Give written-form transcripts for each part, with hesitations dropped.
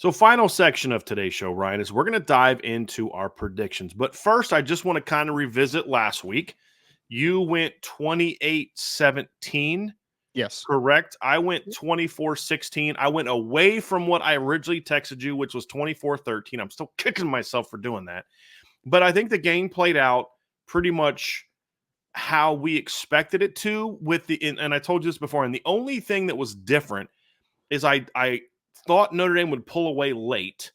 So, final section of today's show, Ryan, is we're going to dive into our predictions. But first, I just want to kind of revisit last week. You went 28-17, Yes. correct? I went 24-16. I went away from what I originally texted you, which was 24-13. I'm still kicking myself for doing that. But I think the game played out pretty much how we expected it to and I told you this before, and the only thing that was different is I thought Notre Dame would pull away late.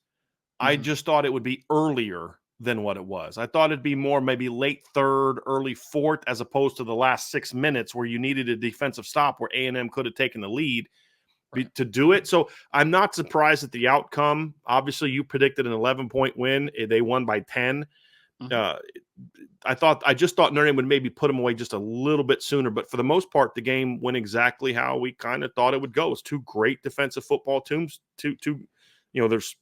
I just thought it would be earlier than what it was. I thought it'd be more maybe late third, early fourth, as opposed to the last 6 minutes where you needed a defensive stop where A&M could have taken the lead to do it. So I'm not surprised at the outcome. Obviously, you predicted an 11-point win. They won by 10. I just thought Notre Dame would maybe put them away just a little bit sooner, but for the most part, the game went exactly how we kind of thought it would go. It's two great defensive football teams. There's,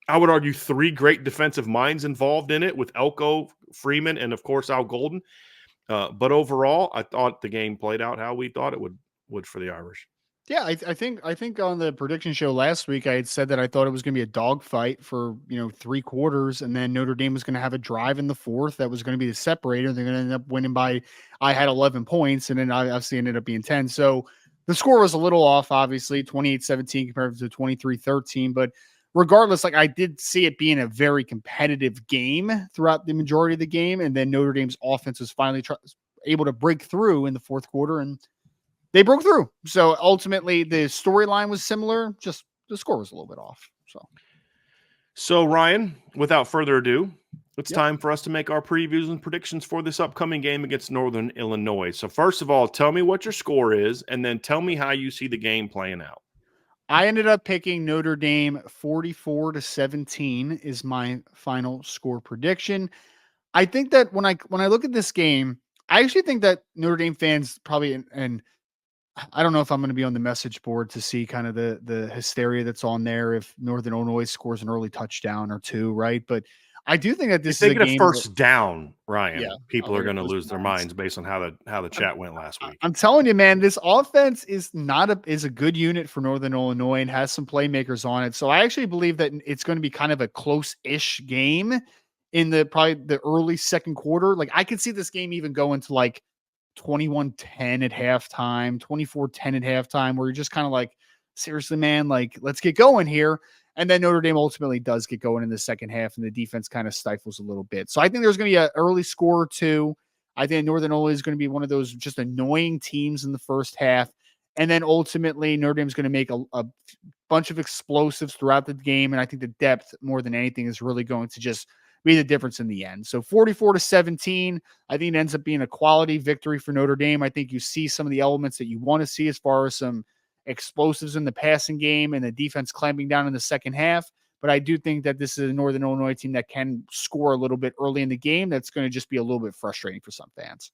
I would argue, 3 great defensive minds involved in it with Elko, Freeman, and of course Al Golden. But overall, I thought the game played out how we thought it would for the Irish. Yeah, I think on the prediction show last week, I had said that I thought it was going to be a dogfight for 3 quarters, and then Notre Dame was going to have a drive in the fourth that was going to be the separator. They're going to end up winning by, I had 11 points, and then I obviously ended up being 10. So the score was a little off, obviously 28-17 compared to 23-13. But regardless, like I did see it being a very competitive game throughout the majority of the game, and then Notre Dame's offense was finally able to break through in the fourth quarter, and they broke through. So ultimately the storyline was similar, just the score was a little bit off. So Ryan, without further ado, it's time for us to make our previews and predictions for this upcoming game against Northern Illinois. So first of all, tell me what your score is, and then tell me how you see the game playing out. I ended up picking Notre Dame 44-17 is my final score prediction. I think that when I look at this game, I actually think that Notre Dame fans probably, and I don't know if I'm going to be on the message board to see kind of the hysteria that's on there if Northern Illinois scores an early touchdown or 2, right? But I do think that this if they is a get a game first down, Ryan, yeah, people are going to lose their minds. minds based on how the chat went last week. I'm telling you, man, this offense is a good unit for Northern Illinois and has some playmakers on it. So I actually believe that it's going to be kind of a close-ish game in probably the early second quarter. Like I could see this game even going to like 21-10 at halftime, 24-10 at halftime, where you're just kind of like, seriously, man, like let's get going here. And then Notre Dame ultimately does get going in the second half, and the defense kind of stifles a little bit. So I think there's going to be an early score or 2. I think Northern Illinois is going to be one of those just annoying teams in the first half. And then ultimately, Notre Dame is going to make a bunch of explosives throughout the game. And I think the depth, more than anything, is really going to just be the difference in the end. So 44-17, I think it ends up being a quality victory for Notre Dame. I think you see some of the elements that you want to see as far as some explosives in the passing game and the defense clamping down in the second half. But I do think that this is a Northern Illinois team that can score a little bit early in the game. That's going to just be a little bit frustrating for some fans.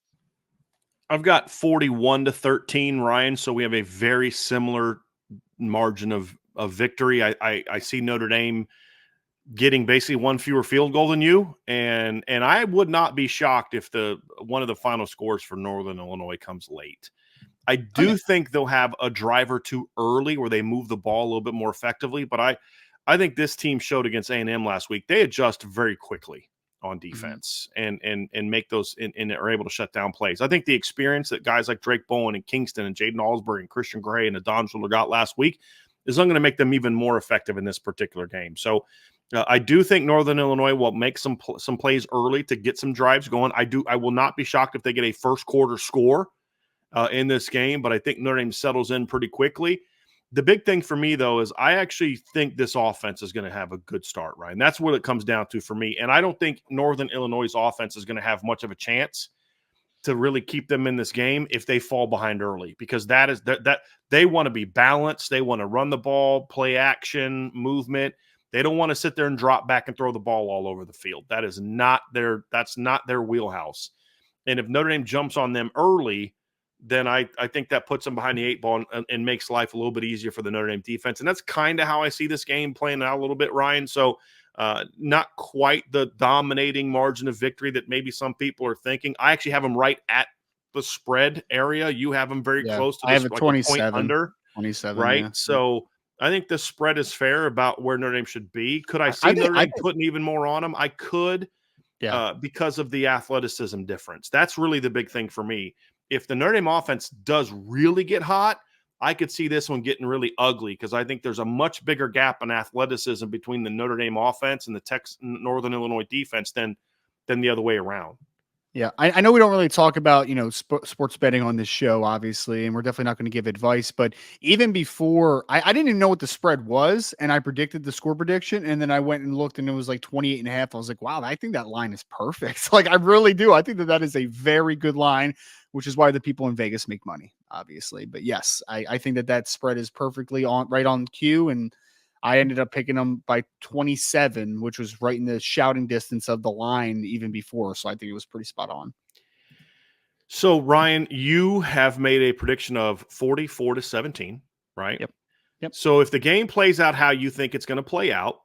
I've got 41-13, Ryan. So we have a very similar margin of victory. I see Notre Dame getting basically 1 fewer field goal than you, and I would not be shocked if one of the final scores for Northern Illinois comes late. I do think they'll have a drive or 2 early where they move the ball a little bit more effectively, but I think this team showed against A&M last week. They adjust very quickly on defense and make those and are able to shut down plays. I think the experience that guys like Drake Bowen and Kingston and Jaden Alsbury and Christian Gray and Adon Schuler got last week is going to make them even more effective in this particular game. So I do think Northern Illinois will make some plays early to get some drives going. I will not be shocked if they get a first quarter score in this game, but I think Notre Dame settles in pretty quickly. The big thing for me, though, is I actually think this offense is going to have a good start, Ryan. That's what it comes down to for me. And I don't think Northern Illinois' offense is going to have much of a chance to really keep them in this game if they fall behind early, because that they want to be balanced. They want to run the ball, play action, movement. They don't want to sit there and drop back and throw the ball all over the field. That's not their wheelhouse. And if Notre Dame jumps on them early, then I think that puts them behind the 8 ball and makes life a little bit easier for the Notre Dame defense. And that's kind of how I see this game playing out a little bit, Ryan. So not quite the dominating margin of victory that maybe some people are thinking. I actually have them right at the spread area. You have them very close to I have like 27, a point under. 27, right? yeah. So I think the spread is fair about where Notre Dame should be. Could I I see think Notre I Dame think putting even more on them? I could, yeah. because of the athleticism difference. That's really the big thing for me. If the Notre Dame offense does really get hot, I could see this one getting really ugly because I think there's a much bigger gap in athleticism between the Notre Dame offense and the Northern Illinois defense than the other way around. Yeah, I know we don't really talk about, sports betting on this show, obviously, and we're definitely not going to give advice. But even before, I didn't even know what the spread was, and I predicted the score prediction, and then I went and looked, and it was like 28.5. I was like, wow, I think that line is perfect. Like, I really do. I think that is a very good line, which is why the people in Vegas make money, obviously. But yes, I think that spread is perfectly right on cue, and I ended up picking them by 27, which was right in the shouting distance of the line even before. So I think it was pretty spot on. So, Ryan, you have made a prediction of 44-17, right? Yep. Yep. So, if the game plays out how you think it's going to play out,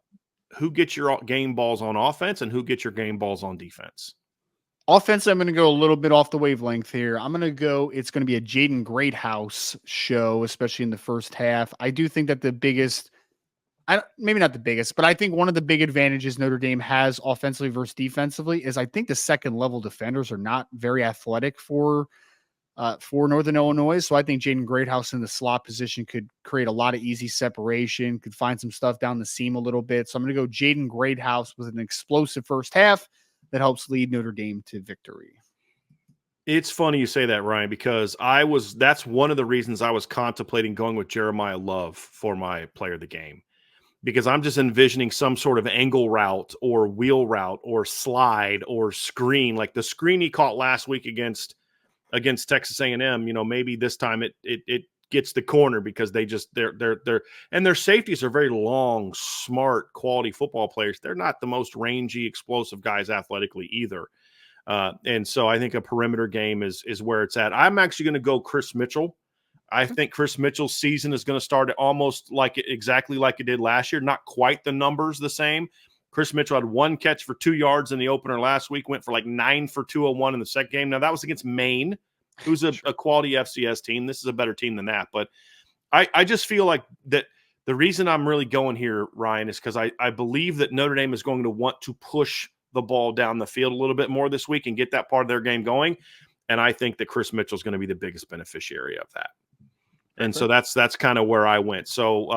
who gets your game balls on offense and who gets your game balls on defense? Offense, I'm going to go a little bit off the wavelength here. I'm going to go, it's going to be a Jaden Greathouse show, especially in the first half. I do think that the biggest, maybe not the biggest, but I think one of the big advantages Notre Dame has offensively versus defensively is I think the second level defenders are not very athletic for Northern Illinois. So I think Jaden Greathouse in the slot position could create a lot of easy separation, could find some stuff down the seam a little bit. So I'm going to go Jaden Greathouse with an explosive first half that helps lead Notre Dame to victory. It's funny you say that, Ryan, because that's one of the reasons I was contemplating going with Jeremiah Love for my player of the game. Because I'm just envisioning some sort of angle route or wheel route or slide or screen, like the screen he caught last week against Texas A&M. Maybe this time it gets the corner because they're and their safeties are very long, smart, quality football players. They're not the most rangy, explosive guys athletically either. And so I think a perimeter game is where it's at. I'm actually going to go Chris Mitchell. I think Chris Mitchell's season is going to start almost exactly like it did last year. Not quite the numbers the same. Chris Mitchell had 1 catch for 2 yards in the opener last week, went for like 9 for 201 in the second game. Now, that was against Maine, who's a quality FCS team. This is a better team than that. But I just feel like that the reason I'm really going here, Ryan, is because I believe that Notre Dame is going to want to push the ball down the field a little bit more this week and get that part of their game going. And I think that Chris Mitchell is going to be the biggest beneficiary of that. And so that's kind of where I went. So,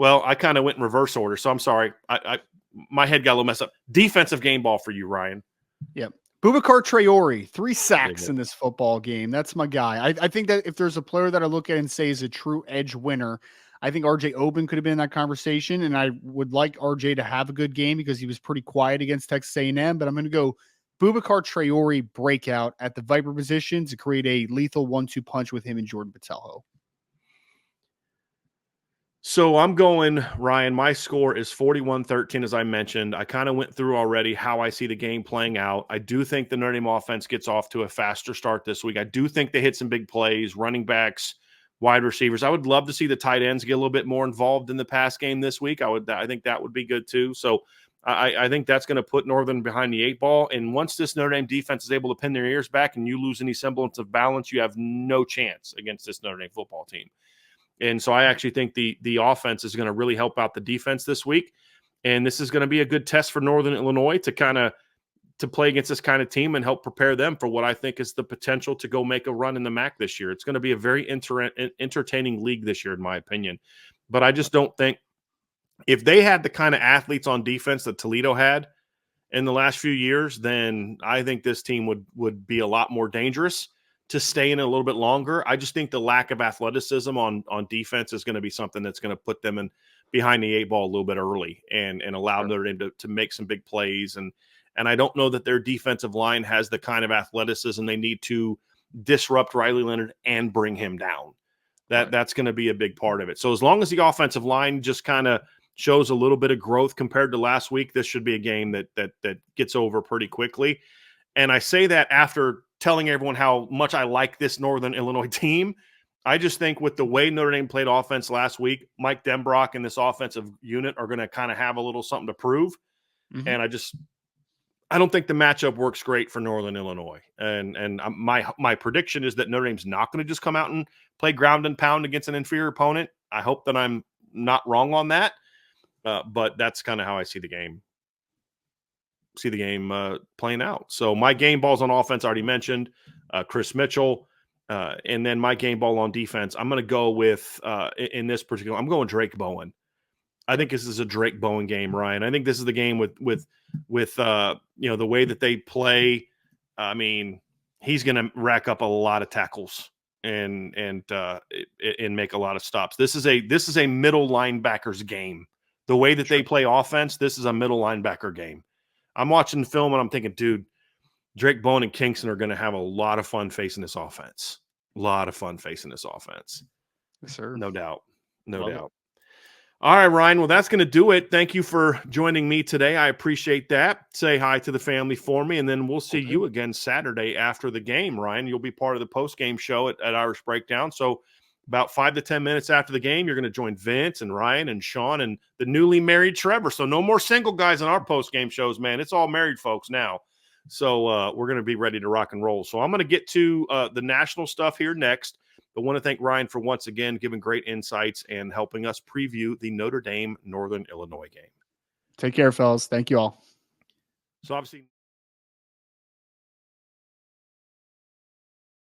I kind of went in reverse order. So I'm sorry. My head got a little messed up. Defensive game ball for you, Ryan. Yep. Boubacar Traore, 3 sacks in this football game. That's my guy. I think that if there's a player that I look at and say is a true edge winner, I think RJ Oben could have been in that conversation. And I would like RJ to have a good game because he was pretty quiet against Texas A&M. But I'm going to go Boubacar Traore breakout at the Viper position to create a lethal 1-2 punch with him and Jordan Patelho. So I'm going, Ryan, my score is 41-13, as I mentioned. I kind of went through already how I see the game playing out. I do think the Notre Dame offense gets off to a faster start this week. I do think they hit some big plays, running backs, wide receivers. I would love to see the tight ends get a little bit more involved in the pass game this week. I think that would be good too. So I think that's going to put Northern behind the 8 ball. And once this Notre Dame defense is able to pin their ears back and you lose any semblance of balance, you have no chance against this Notre Dame football team. And so I actually think the offense is going to really help out the defense this week. And this is going to be a good test for Northern Illinois to play against this kind of team and help prepare them for what I think is the potential to go make a run in the MAC this year. It's going to be a very entertaining league this year, in my opinion. But I just don't think if they had the kind of athletes on defense that Toledo had in the last few years, then I think this team would be a lot more dangerous to stay in a little bit longer. I just think the lack of athleticism on defense is going to be something that's going to put them in behind the 8 ball a little bit early and allow Notre Dame to make some big plays. And I don't know that their defensive line has the kind of athleticism they need to disrupt Riley Leonard and bring him down. That's going to be a big part of it. So as long as the offensive line just kind of shows a little bit of growth compared to last week, this should be a game that gets over pretty quickly. And I say that after telling everyone how much I like this Northern Illinois team. I just think with the way Notre Dame played offense last week, Mike Denbrock and this offensive unit are going to kind of have a little something to prove. Mm-hmm. And I don't think the matchup works great for Northern Illinois. And my prediction is that Notre Dame's not going to just come out and play ground and pound against an inferior opponent. I hope that I'm not wrong on that. But that's kind of how I see the game. Playing out. So my game balls on offense, I already mentioned Chris Mitchell. And then my game ball on defense, I'm going to go with, in this particular, I'm going Drake Bowen. I think this is a Drake Bowen game, Ryan. I think this is the game with the way that they play. I mean, he's going to rack up a lot of tackles and make a lot of stops. This is a middle linebacker's game. The way that they play offense, this is a middle linebacker game. I'm watching the film and I'm thinking, dude, Drake Bowen and Kingston are going to have a lot of fun facing this offense. A lot of fun facing this offense. Yes, sir. No doubt. Love it. All right, Ryan. Well, that's going to do it. Thank you for joining me today. I appreciate that. Say hi to the family for me, and then we'll see you again Saturday after the game, Ryan. You'll be part of the post-game show at Irish Breakdown. So about 5 to 10 minutes after the game, you're going to join Vince and Ryan and Sean and the newly married Trevor. So no more single guys on our post-game shows, man. It's all married folks now. So we're going to be ready to rock and roll. So I'm going to get to the national stuff here next. I want to thank Ryan for once again giving great insights and helping us preview the Notre Dame Northern Illinois game. Take care, fellas. Thank you all. So obviously